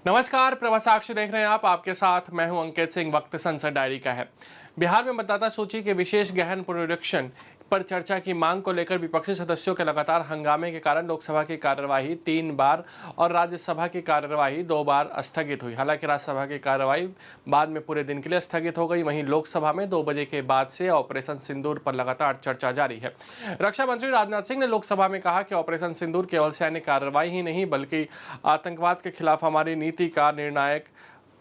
नमस्कार, प्रभा साक्षी देख रहे हैं आप। आपके साथ मैं हूं अंकित सिंह। वक्त संसद डायरी का है। बिहार में मतदाता सूची के विशेष गहन पुनरीक्षण पर चर्चा की मांग को लेकर विपक्षी सदस्यों के लगातार हंगामे के कारण लोकसभा की कार्यवाही 3 बार और राज्यसभा की कार्यवाही 2 बार स्थगित हुई। हालांकि राज्यसभा की कार्यवाही बाद में पूरे दिन के लिए स्थगित हो गई। वहीं लोकसभा में 2 बजे के बाद से ऑपरेशन सिंदूर पर लगातार चर्चा जारी है। रक्षा मंत्री राजनाथ सिंह ने लोकसभा में कहा कि ऑपरेशन सिंदूर केवल सैन्य कार्रवाई ही नहीं बल्कि आतंकवाद के खिलाफ हमारी नीति का निर्णायक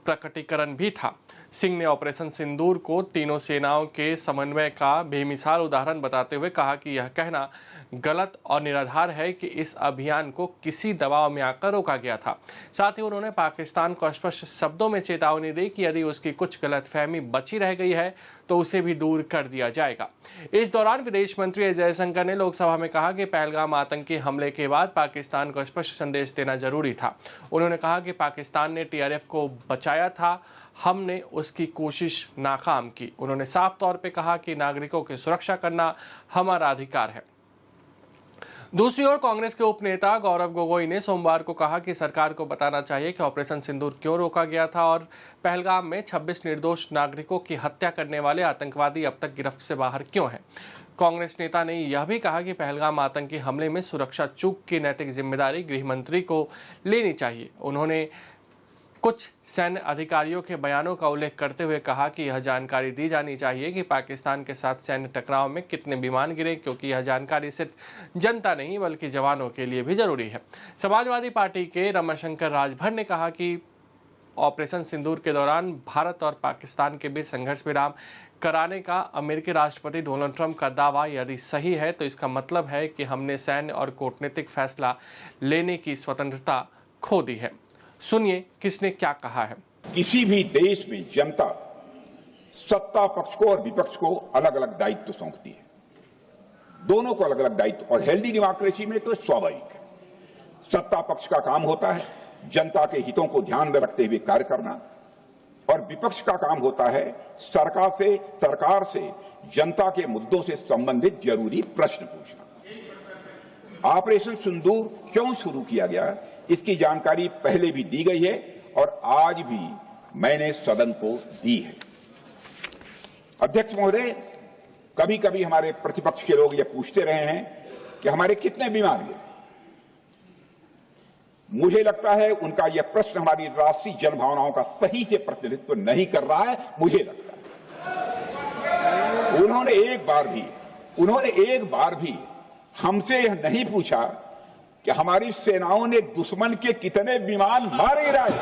प्रकटीकरण भी था। सिंह ने ऑपरेशन सिंदूर को तीनों सेनाओं के समन्वय का बेमिसाल उदाहरण बताते हुए कहा कि यह कहना गलत और निराधार है कि इस अभियान को किसी दबाव में आकर रोका गया था। साथ ही उन्होंने पाकिस्तान को स्पष्ट शब्दों में चेतावनी दी कि यदि उसकी कुछ गलतफहमी बची रह गई है तो उसे भी दूर कर दिया जाएगा। इस दौरान विदेश मंत्री एस जयशंकर ने लोकसभा में कहा कि पहलगाम आतंकी हमले के बाद पाकिस्तान को स्पष्ट संदेश देना जरूरी था। उन्होंने कहा कि पाकिस्तान ने TRF को बचाया था, हमने उसकी कोशिश नाकाम की। उन्होंने साफ तौर पे कहा कि नागरिकों की सुरक्षा करना हमारा अधिकार है। दूसरी ओर कांग्रेस के उपनेता गौरव गोगोई ने सोमवार को कहा कि सरकार को बताना चाहिए कि ऑपरेशन सिंदूर क्यों रोका गया था और पहलगाम में 26 निर्दोष नागरिकों की हत्या करने वाले आतंकवादी अब तक गिरफ्त से बाहर क्यों हैं। कांग्रेस नेता ने यह भी कहा कि पहलगाम आतंकी हमले में सुरक्षा चूक की नैतिक जिम्मेदारी गृह मंत्री को लेनी चाहिए। उन्होंने कुछ सैन्य अधिकारियों के बयानों का उल्लेख करते हुए कहा कि यह जानकारी दी जानी चाहिए कि पाकिस्तान के साथ सैन्य टकराव में कितने विमान गिरे, क्योंकि यह जानकारी सिर्फ जनता नहीं बल्कि जवानों के लिए भी जरूरी है। समाजवादी पार्टी के रमाशंकर राजभर ने कहा कि ऑपरेशन सिंदूर के दौरान भारत और पाकिस्तान के बीच संघर्ष विराम कराने का अमेरिकी राष्ट्रपति डोनाल्ड ट्रंप का दावा यदि सही है तो इसका मतलब है कि हमने सैन्य और कूटनीतिक फैसला लेने की स्वतंत्रता खो दी है। सुनिए किसने क्या कहा है। किसी भी देश में जनता सत्ता पक्ष को और विपक्ष को अलग अलग दायित्व सौंपती है, दोनों को अलग अलग दायित्व, और हेल्दी डेमोक्रेसी में तो स्वाभाविक है। सत्ता पक्ष का काम होता है जनता के हितों को ध्यान में रखते हुए कार्य करना, और विपक्ष का काम होता है सरकार से जनता के मुद्दों से संबंधित जरूरी प्रश्न पूछना। ऑपरेशन सिंदूर क्यों शुरू किया गया इसकी जानकारी पहले भी दी गई है और आज भी मैंने सदन को दी है। अध्यक्ष महोदय, कभी कभी हमारे प्रतिपक्ष के लोग ये पूछते रहे हैं कि हमारे कितने विमान गिरे। मुझे लगता है उनका यह प्रश्न हमारी राष्ट्रीय जनभावनाओं का सही से प्रतिनिधित्व नहीं कर रहा है। मुझे लगता है उन्होंने एक बार भी हमसे यह नहीं पूछा कि हमारी सेनाओं ने दुश्मन के कितने विमान मार गिराए।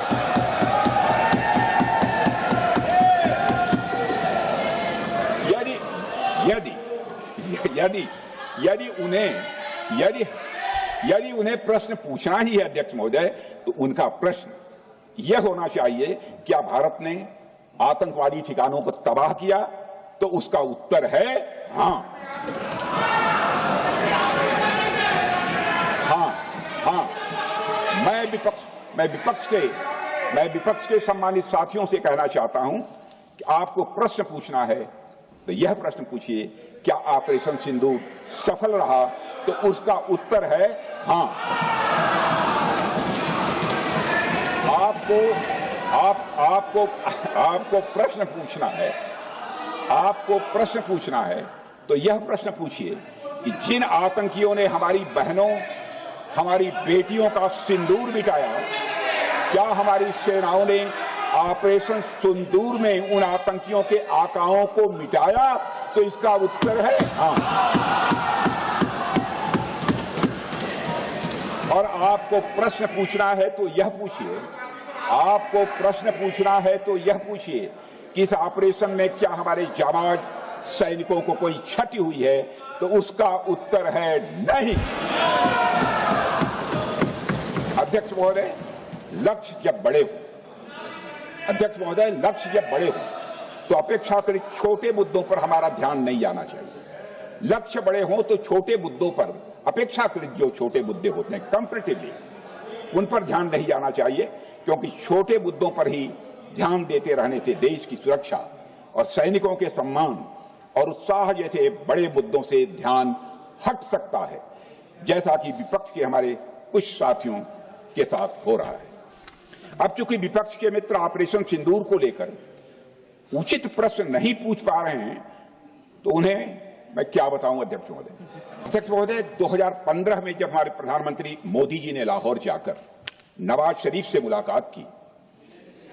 यदि उन्हें प्रश्न पूछना ही है अध्यक्ष महोदय, तो उनका प्रश्न यह होना चाहिए, क्या भारत ने आतंकवादी ठिकानों को तबाह किया? तो उसका उत्तर है हां। मैं विपक्ष के सम्मानित साथियों से कहना चाहता हूं कि आपको प्रश्न पूछना है तो यह प्रश्न पूछिए, क्या ऑपरेशन सिंदूर सफल रहा? तो उसका उत्तर है हां। आपको प्रश्न पूछना है तो यह प्रश्न पूछिए कि जिन आतंकियों ने हमारी बहनों, हमारी बेटियों का सिंदूर मिटाया, क्या हमारी सेनाओं ने ऑपरेशन सिंदूर में उन आतंकियों के आकाओं को मिटाया? तो इसका उत्तर है हां। और आपको प्रश्न पूछना है तो यह पूछिए कि इस ऑपरेशन में क्या हमारे जाबाज सैनिकों को कोई क्षति हुई है? तो उसका उत्तर है नहीं। अध्यक्ष महोदय, लक्ष्य जब बड़े हो तो अपेक्षाकृत छोटे मुद्दों पर हमारा ध्यान नहीं जाना चाहिए। लक्ष्य बड़े हो तो छोटे मुद्दों पर, अपेक्षाकृत जो छोटे मुद्दे होते हैं कंपैरेटिवली, उन पर ध्यान नहीं जाना चाहिए, क्योंकि छोटे मुद्दों पर ही ध्यान देते रहने से देश की सुरक्षा और सैनिकों के सम्मान और उत्साह जैसे बड़े मुद्दों से ध्यान हट सकता है, जैसा कि विपक्ष के हमारे कुछ साथियों के साथ हो रहा है। अब चूंकि विपक्ष के मित्र ऑपरेशन सिंदूर को लेकर उचित प्रश्न नहीं पूछ पा रहे हैं, तो उन्हें मैं क्या बताऊं अध्यक्ष महोदय। अध्यक्ष महोदय, 2015 में जब हमारे प्रधानमंत्री मोदी जी ने लाहौर जाकर नवाज शरीफ से मुलाकात की,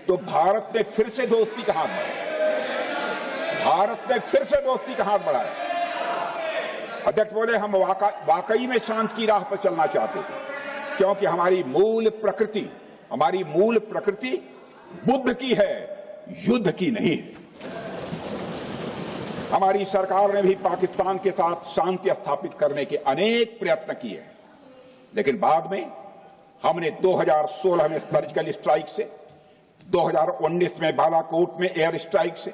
तो भारत ने फिर से दोस्ती का हाथ बढ़ाया। भारत ने फिर से दोस्ती का हाथ बढ़ाया। अध्यक्ष महोदय, हम वाकई में शांति की राह पर चलना चाहते थे, क्योंकि हमारी मूल प्रकृति बुद्ध की है, युद्ध की नहीं है। हमारी सरकार ने भी पाकिस्तान के साथ शांति स्थापित करने के अनेक प्रयत्न किए हैं, लेकिन बाद में हमने 2016 में सर्जिकल स्ट्राइक से, 2019 में बालाकोट में एयर स्ट्राइक से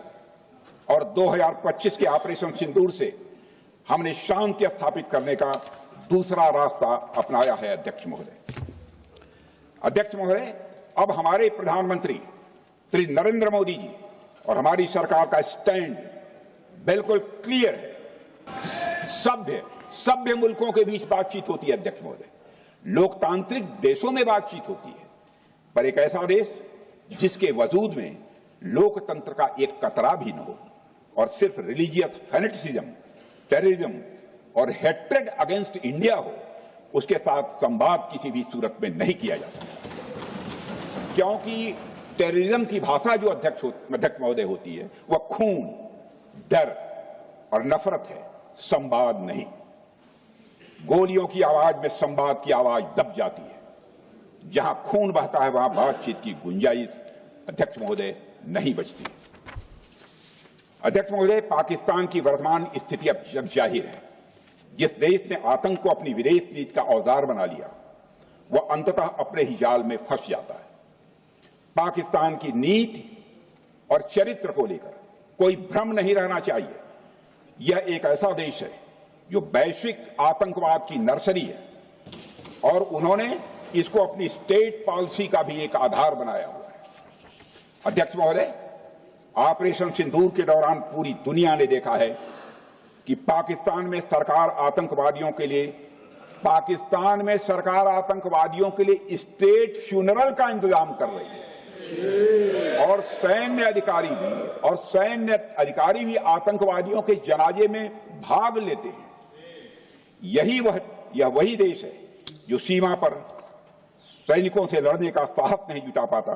और 2025 के ऑपरेशन सिंदूर से हमने शांति स्थापित करने का दूसरा रास्ता अपनाया है। अध्यक्ष महोदय, अब हमारे प्रधानमंत्री श्री नरेंद्र मोदी जी और हमारी सरकार का स्टैंड बिल्कुल क्लियर है। सभ्य मुल्कों के बीच बातचीत होती है अध्यक्ष महोदय, लोकतांत्रिक देशों में बातचीत होती है, पर एक ऐसा देश जिसके वजूद में लोकतंत्र का एक कतरा भी न हो और सिर्फ रिलीजियस फैनेटिसिज्म, टेररिज्म और हेट्रेड अगेंस्ट इंडिया हो, उसके साथ संवाद किसी भी सूरत में नहीं किया जा सकता। क्योंकि टेररिज्म की भाषा जो अध्यक्ष महोदय होती है, वह खून, डर और नफरत है, संवाद नहीं। गोलियों की आवाज में संवाद की आवाज दब जाती है। जहां खून बहता है वहां बातचीत की गुंजाइश अध्यक्ष महोदय नहीं बचती। अध्यक्ष महोदय, पाकिस्तान की वर्तमान स्थिति अब जग जाहिर है। जिस देश ने आतंक को अपनी विदेश नीति का औजार बना लिया, वह अंततः अपने ही जाल में फंस जाता है। पाकिस्तान की नीति और चरित्र को लेकर कोई भ्रम नहीं रहना चाहिए। यह एक ऐसा देश है जो वैश्विक आतंकवाद की नर्सरी है और उन्होंने इसको अपनी स्टेट पॉलिसी का भी एक आधार बनाया हुआ है। अध्यक्ष महोदय, ऑपरेशन सिंदूर के दौरान पूरी दुनिया ने देखा है कि पाकिस्तान में सरकार आतंकवादियों के लिए स्टेट फ्यूनरल का इंतजाम कर रही है और सैन्य अधिकारी भी आतंकवादियों के जनाजे में भाग लेते हैं। यह वही देश है जो सीमा पर सैनिकों से लड़ने का साहस नहीं जुटा पाता,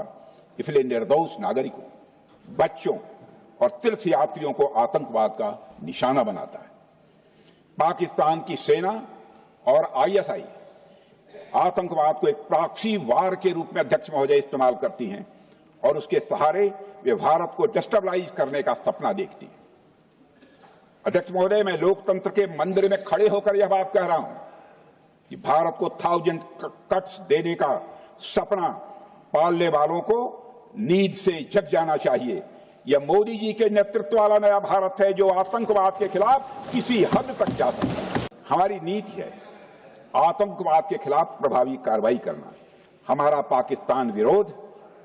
इसलिए निर्दोष नागरिकों, बच्चों और तीर्थ यात्रियों को आतंकवाद का निशाना बनाता है। पाकिस्तान की सेना और आईएसआई आतंकवाद को एक प्रॉक्सी वार के रूप में अध्यक्ष महोदय इस्तेमाल करती हैं और उसके सहारे वे भारत को डिस्टेबलाइज करने का सपना देखती है। अध्यक्ष महोदय, मैं लोकतंत्र के मंदिर में खड़े होकर यह बात कह रहा हूं कि भारत को 1000 कट्स देने का सपना पालने वालों को नींद से जग जाना चाहिए। यह मोदी जी के नेतृत्व वाला नया भारत है जो आतंकवाद के खिलाफ किसी हद तक जा सकता है। हमारी नीति है आतंकवाद के खिलाफ प्रभावी कार्रवाई करना। हमारा पाकिस्तान विरोध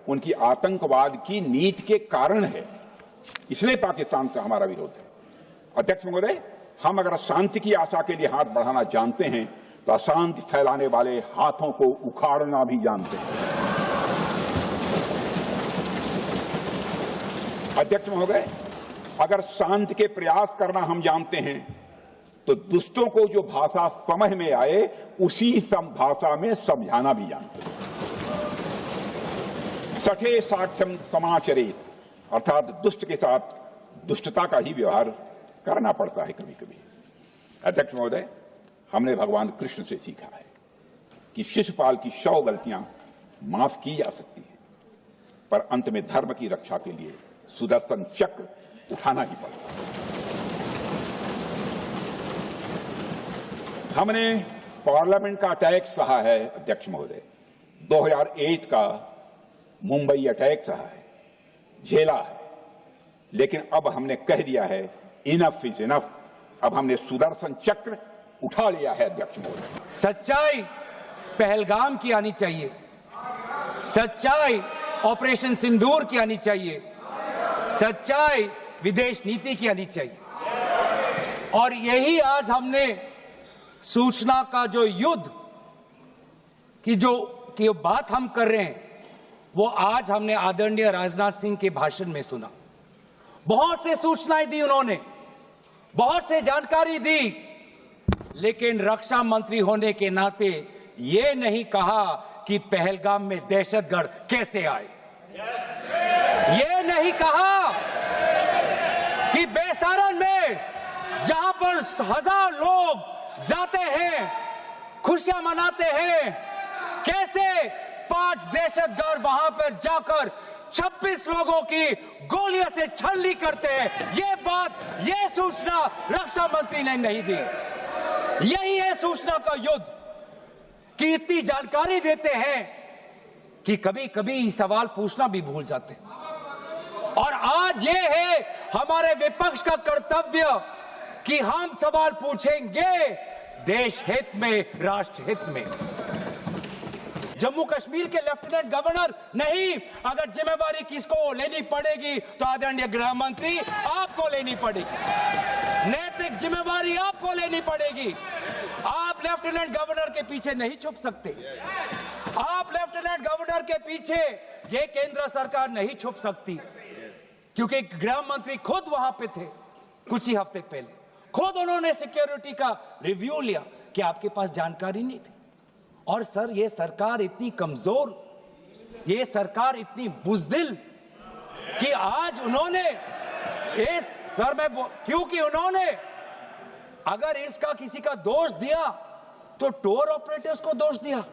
उनकी आतंकवाद की नीति के कारण है, इसलिए पाकिस्तान का हमारा विरोध है। अध्यक्ष महोदय, हम अगर शांति की आशा के लिए हाथ बढ़ाना जानते हैं तो अशांति फैलाने वाले हाथों को उखाड़ना भी जानते हैं। अध्यक्ष महोदय, अगर शांति के प्रयास करना हम जानते हैं तो दुष्टों को जो भाषा समझ में आए उसी भाषा में समझाना भी जानते हैं। सठे साक्ष्यम समाचरित, अर्थात दुष्ट के साथ दुष्टता का ही व्यवहार करना पड़ता है कभी कभी। अध्यक्ष महोदय, हमने भगवान कृष्ण से सीखा है कि शिशुपाल की 100 गलतियां माफ की जा सकती हैं, पर अंत में धर्म की रक्षा के लिए सुदर्शन चक्र उठाना ही पड़ता है। हमने पार्लियामेंट का अटैक सहा है अध्यक्ष महोदय, 2008 का मुंबई अटैक सहा है, झेला है, लेकिन अब हमने कह दिया है इनफ इज इनफ। अब हमने सुदर्शन चक्र उठा लिया है अध्यक्ष महोदय। सच्चाई पहलगाम की आनी चाहिए, सच्चाई ऑपरेशन सिंदूर की आनी चाहिए, सच्चाई विदेश नीति की आनी चाहिए। और यही आज हमने सूचना का जो युद्ध की जो बात हम कर रहे हैं, वो आज हमने आदरणीय राजनाथ सिंह के भाषण में सुना। बहुत से सूचनाएं दी उन्होंने, बहुत से जानकारी दी, लेकिन रक्षा मंत्री होने के नाते ये नहीं कहा कि पहलगाम में दहशतगर्द कैसे आए। ये नहीं कहा कि बेसारन में जहां पर 1000 लोग जाते हैं, खुशियां मनाते हैं, कैसे 5 दहशतगर्द वहां पर जाकर 26 लोगों की गोलियों से छलनी करते हैं। ये सूचना रक्षा मंत्री ने नहीं दी। यही है सूचना का युद्ध कि इतनी जानकारी देते हैं कि कभी कभी सवाल पूछना भी भूल जाते हैं। और आज ये है हमारे विपक्ष का कर्तव्य कि हम सवाल पूछेंगे देश हित में, राष्ट्र हित में। जम्मू कश्मीर के लेफ्टिनेंट गवर्नर नहीं, अगर जिम्मेवारी किसको लेनी पड़ेगी तो आदरणीय गृह मंत्री आपको लेनी पड़ेगी। नैतिक जिम्मेवारी आपको लेनी पड़ेगी। आप लेफ्टिनेंट गवर्नर के पीछे नहीं छुप सकते। आप लेफ्टिनेंट गवर्नर के पीछे ये केंद्र सरकार नहीं छुप सकती, क्योंकि गृह मंत्री खुद वहां पे थे कुछ ही हफ्ते पहले। खुद उन्होंने सिक्योरिटी का रिव्यू लिया कि आपके पास जानकारी नहीं थी। और सर, ये सरकार इतनी कमजोर, ये सरकार इतनी बुज़दिल कि आज उन्होंने क्योंकि उन्होंने अगर इसका किसी का दोष दिया तो टूर ऑपरेटर्स को दोष दिया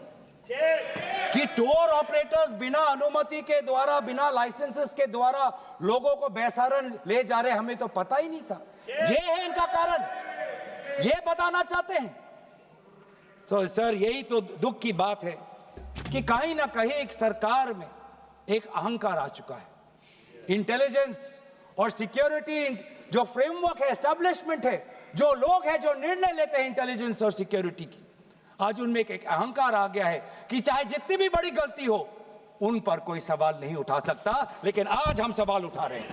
कि टूर ऑपरेटर्स बिना अनुमति के द्वारा, बिना लाइसेंसेस के द्वारा लोगों को बेसारन ले जा रहे, हमें तो पता ही नहीं था। ये है इनका कारण, ये बताना चाहते हैं। तो सर, यही तो दुख की बात है कि कहीं ना कहीं एक सरकार में एक अहंकार आ चुका है। इंटेलिजेंस और सिक्योरिटी जो फ्रेमवर्क है, एस्टैब्लिशमेंट है, जो लोग हैं जो निर्णय लेते हैं इंटेलिजेंस और सिक्योरिटी की, आज उनमें एक अहंकार आ गया है कि चाहे जितनी भी बड़ी गलती हो उन पर कोई सवाल नहीं उठा सकता। लेकिन आज हम सवाल उठा रहे हैं,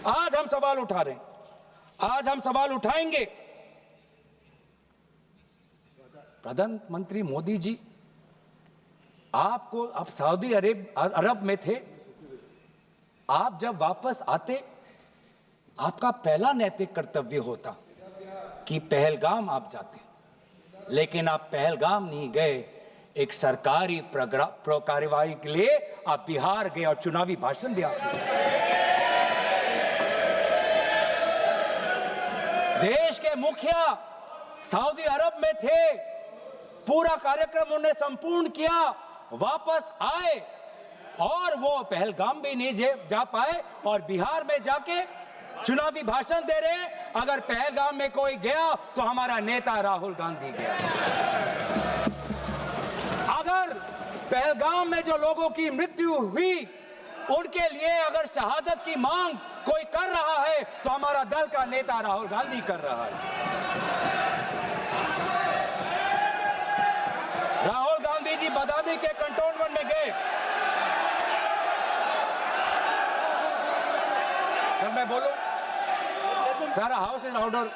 आज हम सवाल उठा रहे हैं, आज हम सवाल उठाएंगे। प्रधानमंत्री मोदी जी, आपको अब सऊदी अरब में थे, आप जब वापस आते आपका पहला नैतिक कर्तव्य होता कि पहलगाम आप जाते, लेकिन आप पहलगाम नहीं गए। एक सरकारी कार्यवाही के लिए आप बिहार गए और चुनावी भाषण दिया। देश के मुखिया सऊदी अरब में थे, पूरा कार्यक्रम उन्होंने संपूर्ण किया, वापस आए और वो पहलगाम भी नहीं जा पाए और बिहार में जाके चुनावी भाषण दे रहे हैं। अगर पहलगाम में कोई गया तो हमारा नेता राहुल गांधी गया। अगर पहलगाम में जो लोगों की मृत्यु हुई उनके लिए अगर शहादत की मांग कोई कर रहा है तो हमारा दल का नेता राहुल गांधी कर रहा है। राहुल गांधी जी बदामी के कंटोनमेंट में गए। सर, मैं बोलूं? Sir, house in order.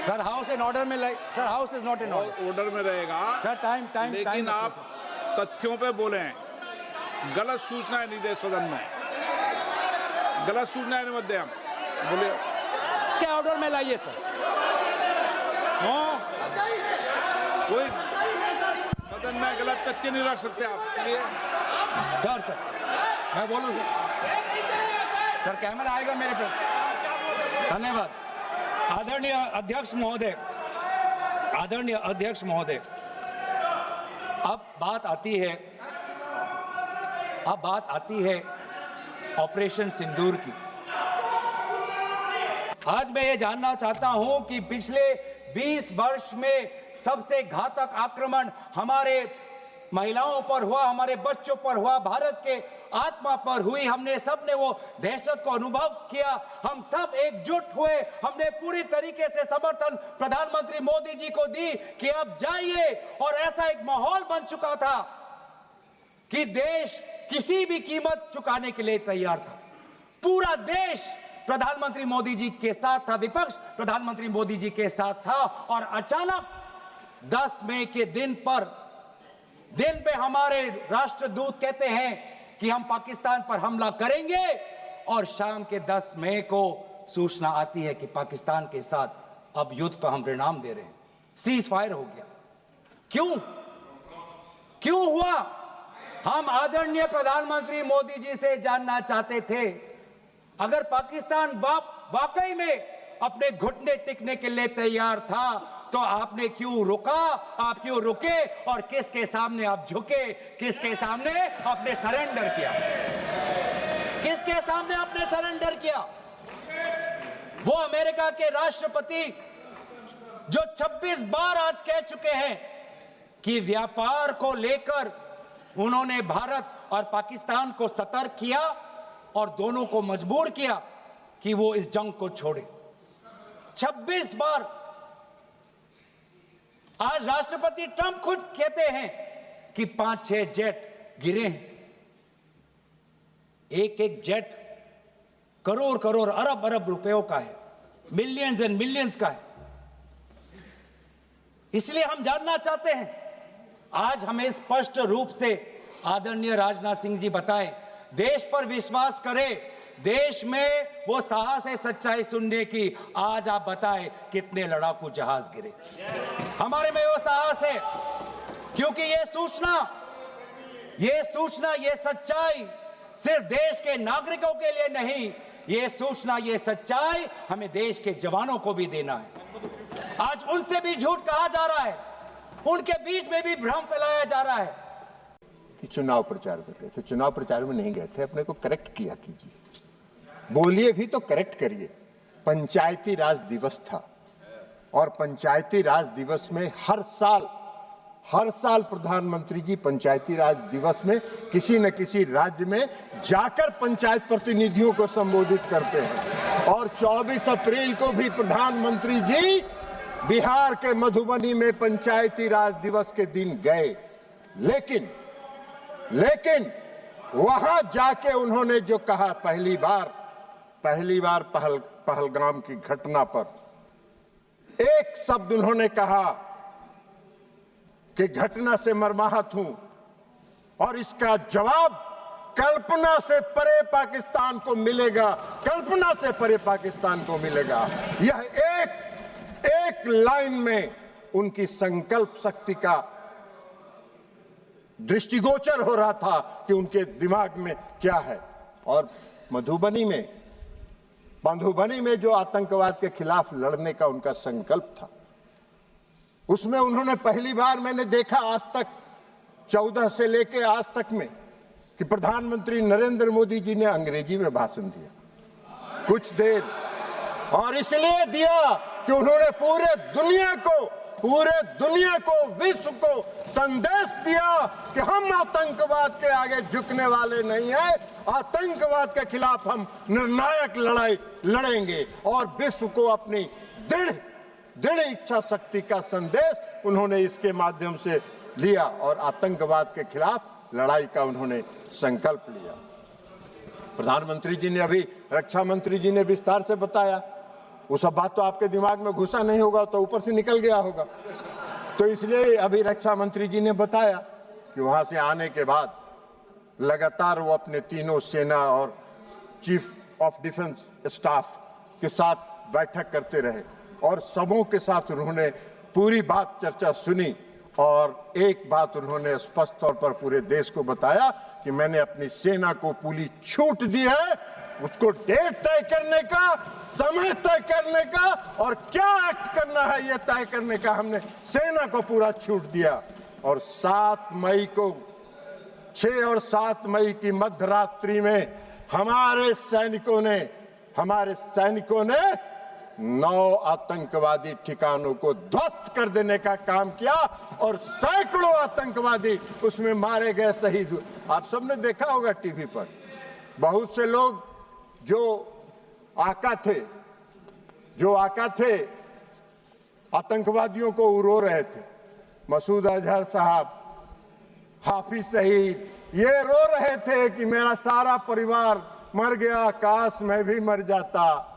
Sir, house in order में like. Sir, house is not in order में रहेगा। सर, टाइम लेकिन आप तथ्यों पे बोले, गलत सूचनाएं नहीं दे सदन में, गलत सूचनाएं मत दे। हम बोले इसके ऑर्डर में लाइए सर। कोई सदन में गलत तथ्य नहीं रख सकते आप। सर मैं बोलूं सर, कैमरा आएगा मेरे पे। धन्यवाद। आदरणीय अध्यक्ष महोदय, अब बात आती है ऑपरेशन सिंदूर की। आज मैं ये जानना चाहता हूं कि पिछले 20 वर्ष में सबसे घातक आक्रमण हमारे महिलाओं पर हुआ, हमारे बच्चों पर हुआ, भारत के आत्मा पर हुई। हमने सब ने वो दहशत को अनुभव किया। हम सब एकजुट हुए। हमने पूरी तरीके से समर्थन प्रधानमंत्री मोदी जी को दी कि अब जाइए। और ऐसा एक माहौल बन चुका था कि देश किसी भी कीमत चुकाने के लिए तैयार था। पूरा देश प्रधानमंत्री मोदी जी के साथ था, विपक्ष प्रधानमंत्री मोदी जी के साथ था। और अचानक 10 मई के दिन पे हमारे राष्ट्रदूत कहते हैं कि हम पाकिस्तान पर हमला करेंगे और शाम के 10 मई को सूचना आती है कि पाकिस्तान के साथ अब युद्ध पर हम परिणाम दे रहे हैं, सीज फायर हो गया। क्यों हुआ? हम आदरणीय प्रधानमंत्री मोदी जी से जानना चाहते थे, अगर पाकिस्तान वाकई में अपने घुटने टिकने के लिए तैयार था तो आपने क्यों रुका, आप क्यों रुके और किसके सामने आप झुके, किसके सामने आपने सरेंडर किया, किसके सामने आपने सरेंडर किया? वो अमेरिका के राष्ट्रपति जो 26 बार आज कह चुके हैं कि व्यापार को लेकर उन्होंने भारत और पाकिस्तान को सतर्क किया और दोनों को मजबूर किया कि वो इस जंग को छोड़े। 26 बार। आज राष्ट्रपति ट्रंप खुद कहते हैं कि 5-6 जेट गिरे हैं। एक जेट करोड़ अरब रुपयों का है, मिलियंस एंड मिलियंस का है। इसलिए हम जानना चाहते हैं, आज हमें स्पष्ट रूप से आदरणीय राजनाथ सिंह जी बताएं, देश पर विश्वास करें, देश में वो साहस है सच्चाई सुनने की। आज आप बताएं कितने लड़ाकू जहाज गिरे? हमारे में वो साहस है, क्योंकि ये सूचना, ये सच्चाई सिर्फ देश के नागरिकों के लिए नहीं, ये सूचना, ये सच्चाई हमें देश के जवानों को भी देना है। आज उनसे भी झूठ कहा जा रहा है, उनके बीच में भी भ्रम फैलाया जा रहा है कि चुनाव प्रचार में गए थे। चुनाव प्रचार में नहीं गए थे, अपने को करेक्ट किया कीजिए, बोलिए भी तो करेक्ट करिए। पंचायती राज दिवस था और पंचायती राज दिवस में हर साल प्रधानमंत्री जी पंचायती राज दिवस में किसी न किसी राज्य में जाकर पंचायत प्रतिनिधियों को संबोधित करते हैं। और 24 अप्रैल को भी प्रधानमंत्री जी बिहार के मधुबनी में पंचायती राज दिवस के दिन गए, लेकिन वहां जाके उन्होंने जो कहा, पहली बार पहलगाम की घटना पर एक शब्द उन्होंने कहा कि घटना से मर्माहत हूं और इसका जवाब कल्पना से परे पाकिस्तान को मिलेगा, कल्पना से परे पाकिस्तान को मिलेगा। यह एक लाइन में उनकी संकल्प शक्ति का दृष्टिगोचर हो रहा था कि उनके दिमाग में क्या है। और मधुबनी में जो आतंकवाद के खिलाफ लड़ने का उनका संकल्प था, उसमें उन्होंने पहली बार मैंने देखा आज तक 14 से लेके आज तक में कि प्रधानमंत्री नरेंद्र मोदी जी ने अंग्रेजी में भाषण दिया कुछ देर, और इसलिए दिया कि उन्होंने पूरे दुनिया को विश्व को संदेश दिया कि हम आतंकवाद के आगे झुकने वाले नहीं हैं, आतंकवाद के खिलाफ हम निर्णायक लड़ाई लड़ेंगे। और विश्व को अपनी दृढ़ इच्छा शक्ति का संदेश उन्होंने इसके माध्यम से लिया और आतंकवाद के खिलाफ लड़ाई का उन्होंने संकल्प लिया। प्रधानमंत्री जी ने अभी, रक्षा मंत्री जी ने विस्तार से बताया, वो सब बात तो आपके दिमाग में घुसा नहीं होगा, तो ऊपर से निकल गया होगा। तो इसलिए अभी रक्षा मंत्री जी ने बताया कि वहां से आने के बाद लगातार वो अपने तीनों सेना और चीफ ऑफ डिफेंस स्टाफ के साथ बैठक करते रहे और सबों के साथ उन्होंने पूरी बात चर्चा सुनी। और एक बात उन्होंने स्पष्ट तौर पर पूरे देश को बताया कि मैंने अपनी सेना को पूरी छूट दी है, उसको डेट तय करने का, समय तय करने का और क्या एक्ट करना है यह तय करने का हमने सेना को पूरा छूट दिया। और 7 मई को, 6 और 7 मई की मध्यरात्रि में हमारे सैनिकों ने 9 आतंकवादी ठिकानों को ध्वस्त कर देने का काम किया और सैकड़ों आतंकवादी उसमें मारे गए, शहीद हुए। आप सबने देखा होगा टीवी पर, बहुत से लोग जो आका थे आतंकवादियों को रो रहे थे। मसूद अजहर साहब, हाफिज शहीद, ये रो रहे थे कि मेरा सारा परिवार मर गया, काश मैं भी मर जाता।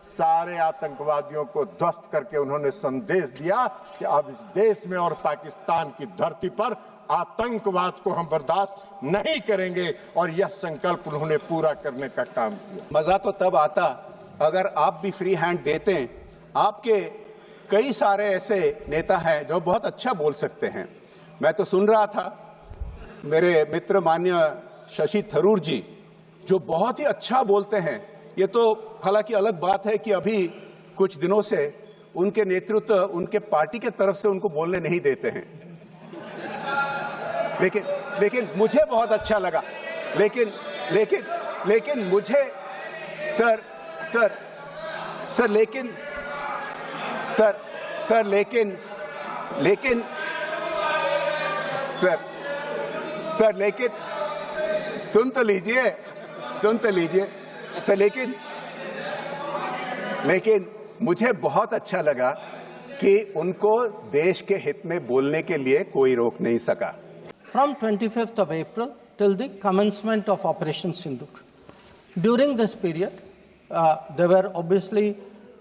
सारे आतंकवादियों को ध्वस्त करके उन्होंने संदेश दिया कि अब इस देश में और पाकिस्तान की धरती पर आतंकवाद को हम बर्दाश्त नहीं करेंगे और यह संकल्प उन्होंने पूरा करने का काम किया। मजा तो तब आता अगर आप भी फ्री हैंड देते। आपके कई सारे ऐसे नेता हैं जो बहुत अच्छा बोल सकते हैं। मैं तो सुन रहा था मेरे मित्र मान्य शशि थरूर जी जो बहुत ही अच्छा बोलते हैं। ये तो हालांकि अलग बात है कि अभी कुछ दिनों से उनके नेतृत्व उनके पार्टी के तरफ से उनको बोलने नहीं देते हैं, लेकिन मुझे बहुत अच्छा लगा। लेकिन मुझे लेकिन सुन तो लीजिए सर। लेकिन मुझे बहुत अच्छा लगा कि उनको देश के हित में बोलने के लिए कोई रोक नहीं सका। From 25th of April till the commencement of Operation Sindoor. During this period, there were obviously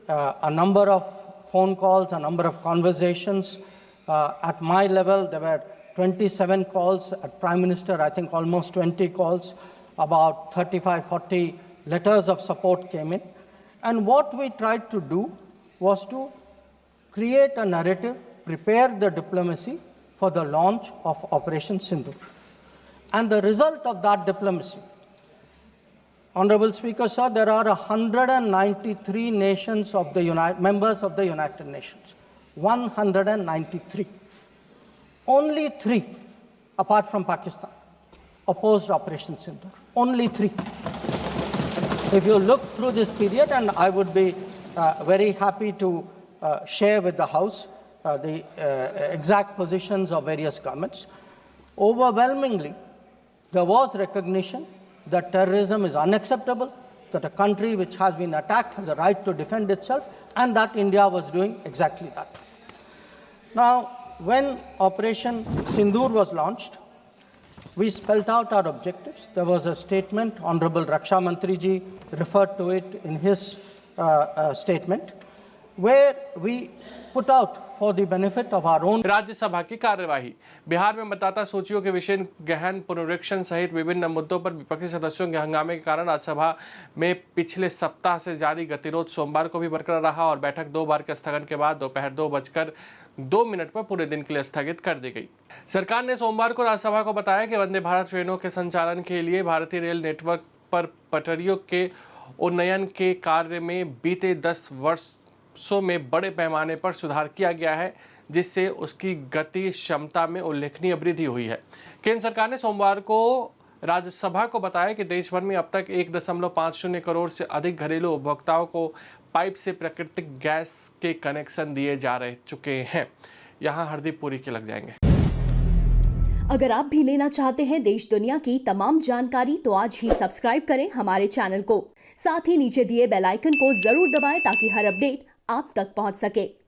a number of phone calls, a number of conversations. At my level, there were 27 calls. At Prime Minister, I think almost 20 calls. About 35, 40 letters of support came in. And what we tried to do was to create a narrative, prepare the diplomacy for the launch of Operation Sindoor. And the result of that diplomacy, Honorable Speaker, sir, there are 193 nations of the members of the United Nations. 193. Only 3, apart from Pakistan, opposed Operation Sindoor. Only 3. If you look through this period, and I would be very happy to share with the House the exact positions of various governments, overwhelmingly, there was recognition that terrorism is unacceptable, that a country which has been attacked has a right to defend itself, and that India was doing exactly that. Now, when Operation Sindoor was launched, we spelled out our objectives. There was a statement, Honorable Raksha Mantri ji referred to it in his statement, where we put out for the benefit of our own. Rajya Sabha की कार्यवाही। बिहार में मतदाता सूचियों के विषय गहन पुनरीक्षण सहित विभिन्न मुद्दों पर विपक्षी सदस्यों के हंगामे के कारण राज्यसभा में पिछले सप्ताह से जारी गतिरोध सोमवार को भी बरकरार रहा और बैठक 2 बार के स्थगन के बाद दोपहर 2:02 पर पूरे दिन के लिए स्थगित कर दी गई। सरकार ने सोमवार को राज्यसभा को बताया कि वंदे भारत ट्रेनों के संचालन के लिए भारतीय रेल नेटवर्क पर पटरियों के उन्नयन के कार्य में बीते 10 वर्षों में बड़े पैमाने पर सुधार किया गया है, जिससे उसकी गति क्षमता में उल्लेखनीय वृद्धि हुई है। केंद्र सरकार ने सोमवार को राज्यसभा को बताया कि देश भर में अब तक 1.50 करोड़ से अधिक घरेलू उपभोक्ताओं को पाइप से प्राकृतिक गैस के कनेक्शन दिए जा चुके हैं। यहाँ हरदीप पुरी के लग जाएंगे। अगर आप भी लेना चाहते हैं देश दुनिया की तमाम जानकारी तो आज ही सब्सक्राइब करें हमारे चैनल को। साथ ही नीचे दिए बेल आइकन को जरूर दबाएं ताकि हर अपडेट आप तक पहुंच सके।